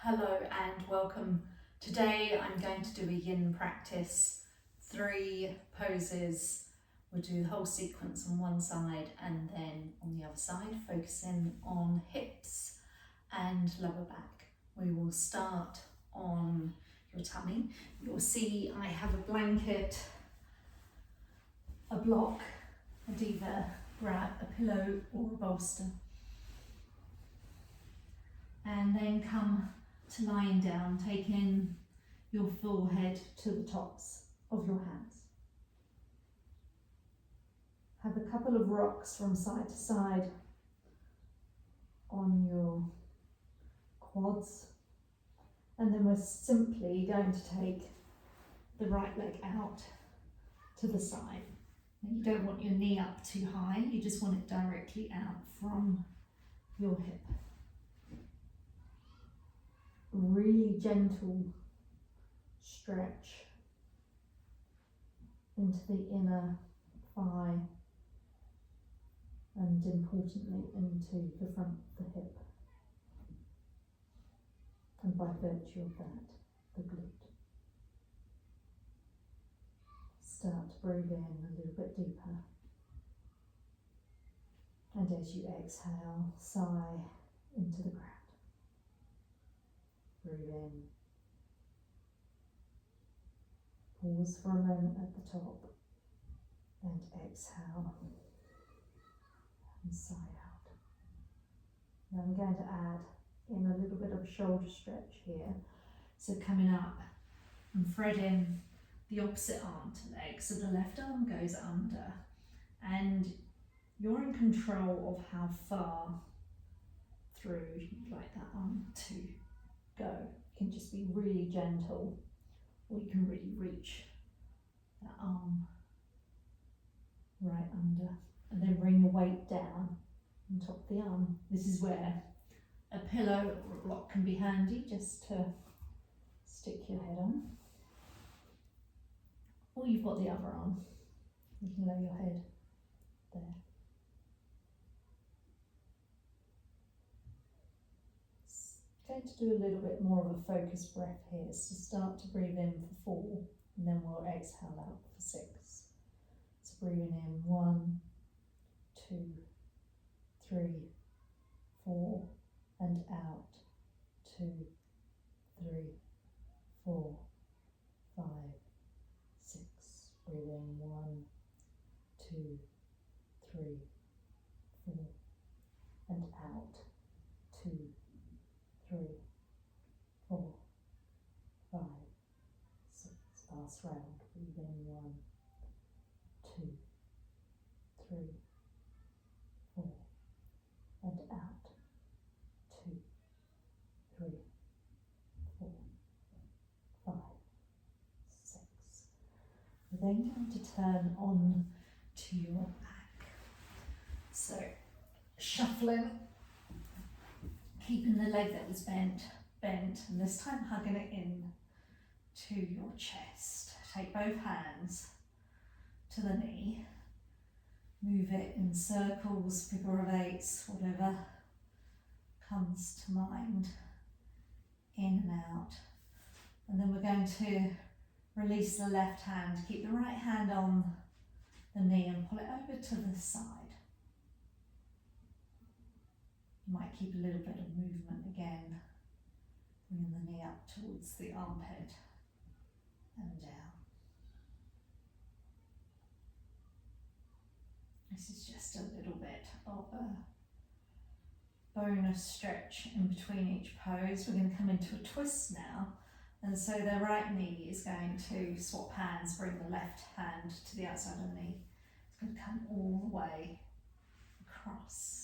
Hello and welcome. Today I'm going to do a yin practice, 3 poses. We'll do the whole sequence on one side and then on the other side, focusing on hips and lower back. We will start on your tummy. You'll see I have a blanket, a block, and either grab a pillow or a bolster. And then come to lying down, taking your forehead to the tops of your hands. Have a couple of rocks from side to side on your quads, and then we're simply going to take the right leg out to the side. And you don't want your knee up too high, you just want it directly out from your hip. Really gentle stretch into the inner thigh and importantly into the front of the hip, and by virtue of that, the glute. Start to breathe in a little bit deeper, and as you exhale, sigh into the ground. Breathe in, pause for a moment at the top, and exhale, and sigh out. Now I'm going to add in a little bit of a shoulder stretch here. So coming up and threading the opposite arm to leg, so the left arm goes under, and you're in control of how far through you'd like that arm to go. You can just be really gentle, or you can really reach that arm right under, and then bring your weight down on top of the arm. This is where a pillow or a block can be handy, just to stick your head on. Or you've got the other arm, you can lay your head there. Going to do a little bit more of a focused breath here, so start to breathe in for 4 and then we'll exhale out for 6. So breathing in 1, 2, 3, 4 and out 2, 3, 4, 5, 6. Breathe in 1, 2, 3, 4 and out 2, 3, 4, 5, 6. Last round. Breathe in 1, 2, 3, 4 and out 2, 3, 4, 5, 6. We're then going to turn on to your back. So shuffling, keeping the leg that was bent, and this time hugging it in to your chest. Take both hands to the knee, move it in circles, figure of 8s, whatever comes to mind, in and out. And then we're going to release the left hand, keep the right hand on the knee and pull it over to the side. You might keep a little bit of movement again, bringing the knee up towards the armpit and down. This is just a little bit of a bonus stretch in between each pose. We're going to come into a twist now, and so the right knee is going to swap hands, bring the left hand to the outside of the knee. It's going to come all the way across.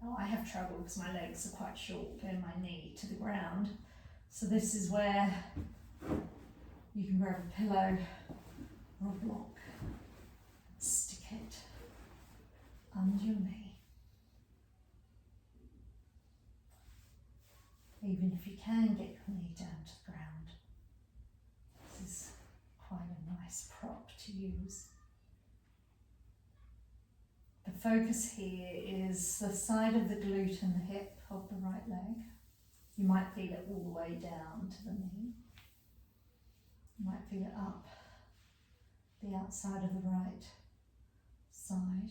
Now I have trouble because my legs are quite short, getting my knee to the ground. So this is where you can grab a pillow or a block, stick it under your knee. Even if you can get your knee down to the ground, this is quite a nice prop to use. The focus here is the side of the glute and the hip of the right leg. You might feel it all the way down to the knee. You might feel it up the outside of the right side.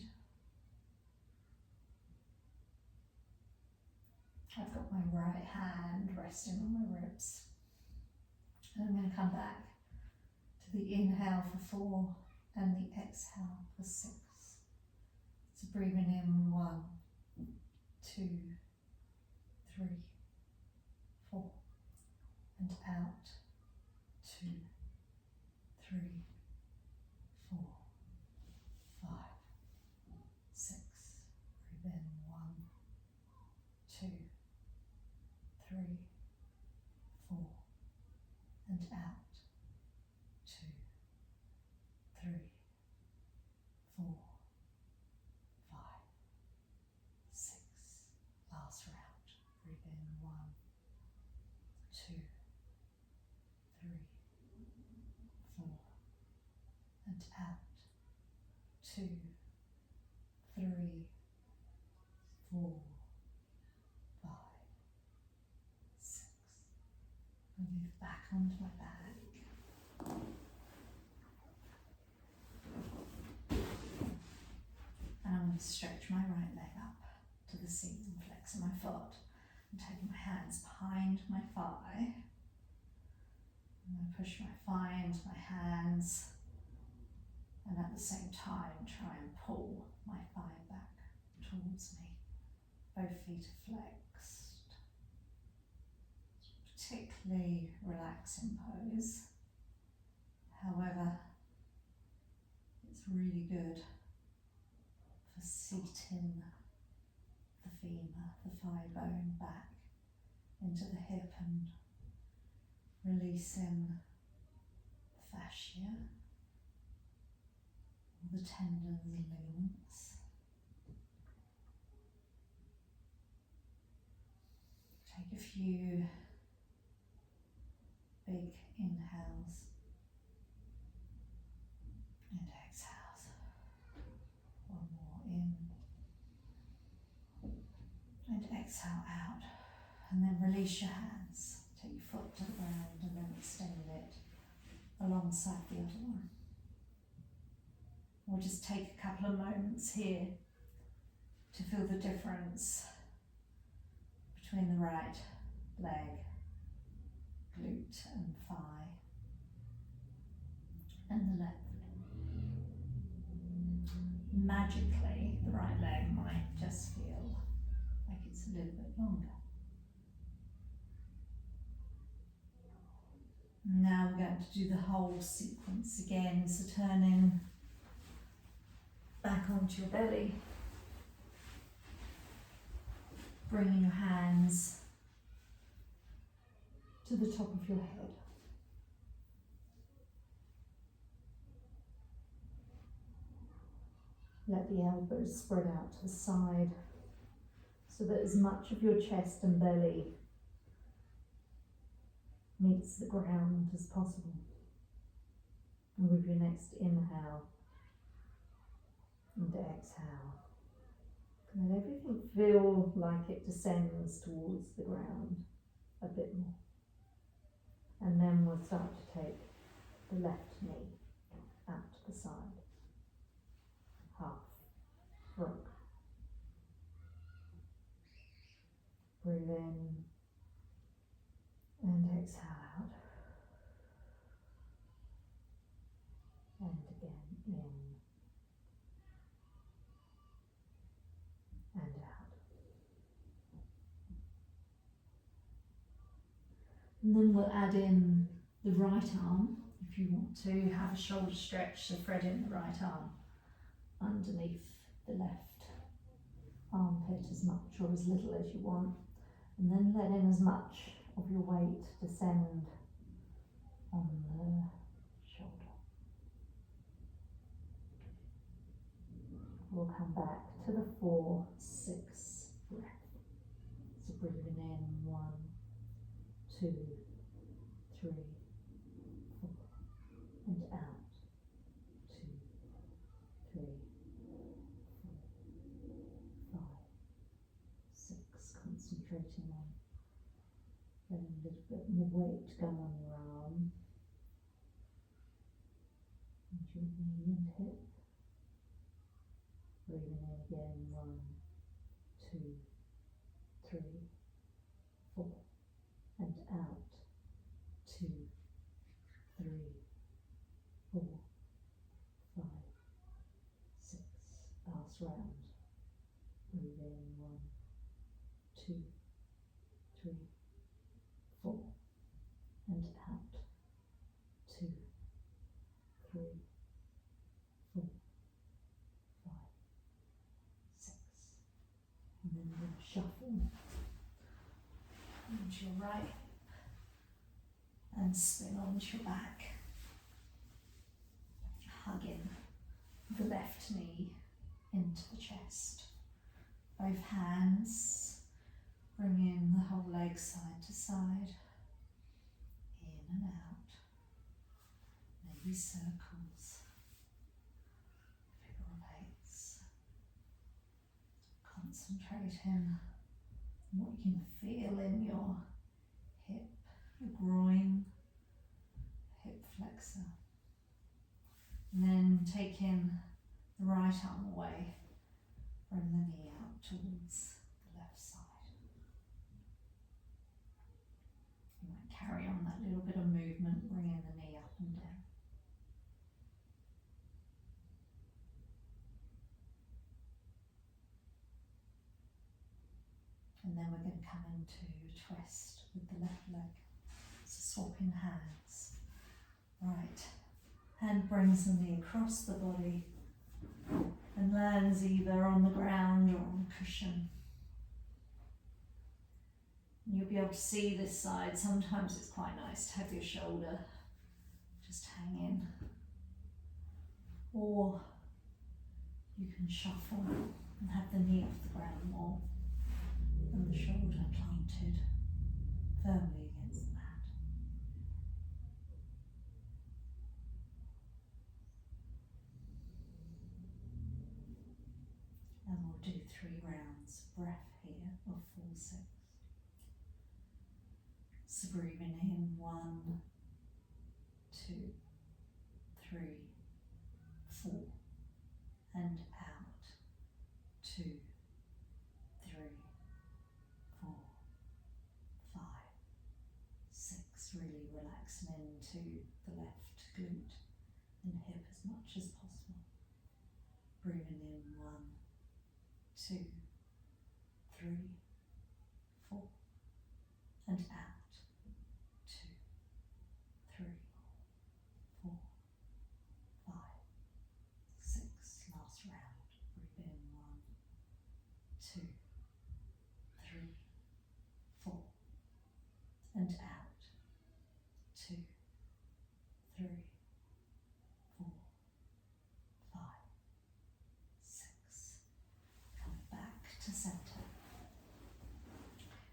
I've got my right hand resting on my ribs. And I'm going to come back to the inhale for 4 and the exhale for 6. So breathing in 1, 2, 3, 4, and out 2, 3, 4, 5, 6. Breathe in 1, 2, 3, 4, and out 2, 3, 4, 5, 6. Last round. Breathe in 1, 2, 3, 4, and out 2, 3, 4, 5, 6. And move back onto my back. And I'm going to stretch my right leg up to the seat and flexing my foot. And taking my hands behind my thigh. I'm going to push my thigh into my hands. And at the same time, try and pull my thigh back towards me. Both feet are flexed. Particularly relaxing pose. However, it's really good for seating the femur, the thigh bone back into the hip and releasing the fascia, all the tendons and ligaments. Take a few big inhales and exhales. One more in and exhale out. And then release your hands. Take your foot to the ground and then extend it alongside the other one. We'll just take a couple of moments here to feel the difference between the right leg, glute and thigh, and the left. Magically, the right leg might just feel like it's a little bit longer. Now we're going to do the whole sequence again, so turning back onto your belly, bringing your hands to the top of your head. Let the elbows spread out to the side so that as much of your chest and belly meets the ground as possible. And with your next inhale and exhale, let everything feel like it descends towards the ground a bit more. And then we'll start to take the left knee out to the side. Half rock. Breathe in and exhale out. And again in and out. And then we'll add in the right arm if you want to have a shoulder stretch, so thread in the right arm underneath the left armpit as much or as little as you want, and then let in as much of your weight descend on the shoulder. We'll come back to the 4-6 breath. So breathing in 1, 2, 3, 4, and out 2, 3, 4, 5, 6. Concentrating on Letting a little bit more weight go on your arm and your knee and hip. Breathing in again, 1, 2, 3, 4, and out, 2, 3, 4, 5, 6. Last round. Breathe in, 1, 2, 3, 4, and out, 2, 3, 4, 5, 6. And then we're going to shuffle onto your right and spin onto your back, hugging the left knee into the chest. Both hands bringing the whole leg side to side, in and out, maybe circles, figure eights. Concentrating on what you can feel in your hip, your groin, hip flexor. And then taking the right arm away, bring the knee out towards the left side. You might carry on that little bit of movement, bringing the knee up and down. And then we're going to come into a twist with the left leg. So swapping hands. Right. Hand brings the knee across the body and lands either on the ground or on a cushion. You'll be able to see this side. Sometimes it's quite nice to have your shoulder just hang in. Or you can shuffle and have the knee off the ground more and the shoulder planted firmly against the mat. And we'll do 3 rounds of breath here of 4, 6. So breathing in 1, 2, 3, 4, and out 2, 3, 4, 5, 6. Really relaxing into the left glute and hip as much as possible. Breathing in 1, 2, 3, 4, and out 2, 3, 4, 5, 6. Last round. Breathe in 1, 2, 3, 4, and out 2, 3, 4, 5, 6. Come back to centre.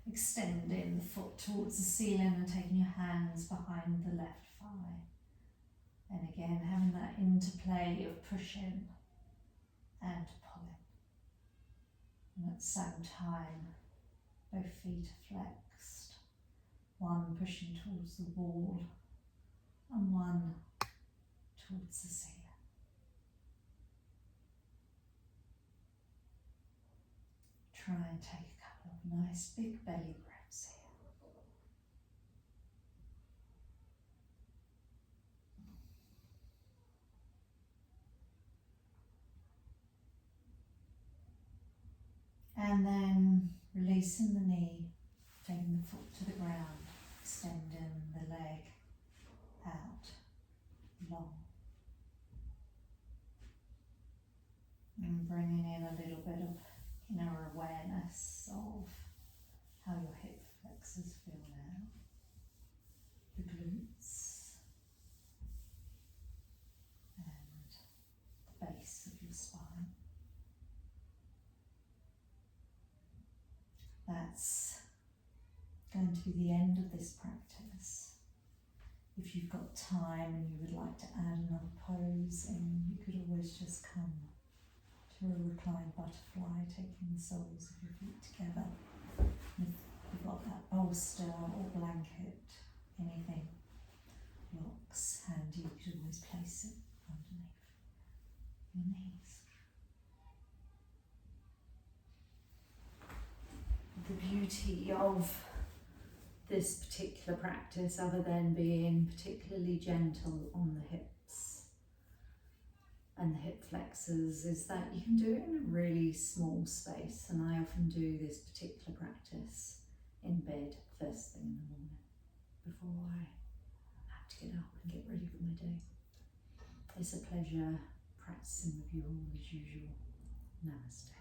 Extending the foot towards the ceiling and taking your hands behind the left thigh. And again, having that interplay of pushing and pulling. And at the same time, both feet are flexed. One pushing towards the wall and one towards the ceiling. Try and take a couple of nice big belly breaths here. And then releasing the knee, taking the foot to the ground, extending the leg out long. And bringing in a little bit of inner awareness of how your hip flexors feel now, the glutes and the base of your spine. That's going to be the end of this practice. If you've got time and you would like to add another pose in, you could always just come to a reclined butterfly, taking the soles of your feet together with you've got that bolster or blanket, anything, blocks handy, you could always place it underneath your knees. The beauty of this particular practice, other than being particularly gentle on the hips and the hip flexors, is that you can do it in a really small space. And I often do this particular practice in bed first thing in the morning before I have to get up and get ready for my day. It's a pleasure practicing with you all as usual. Namaste.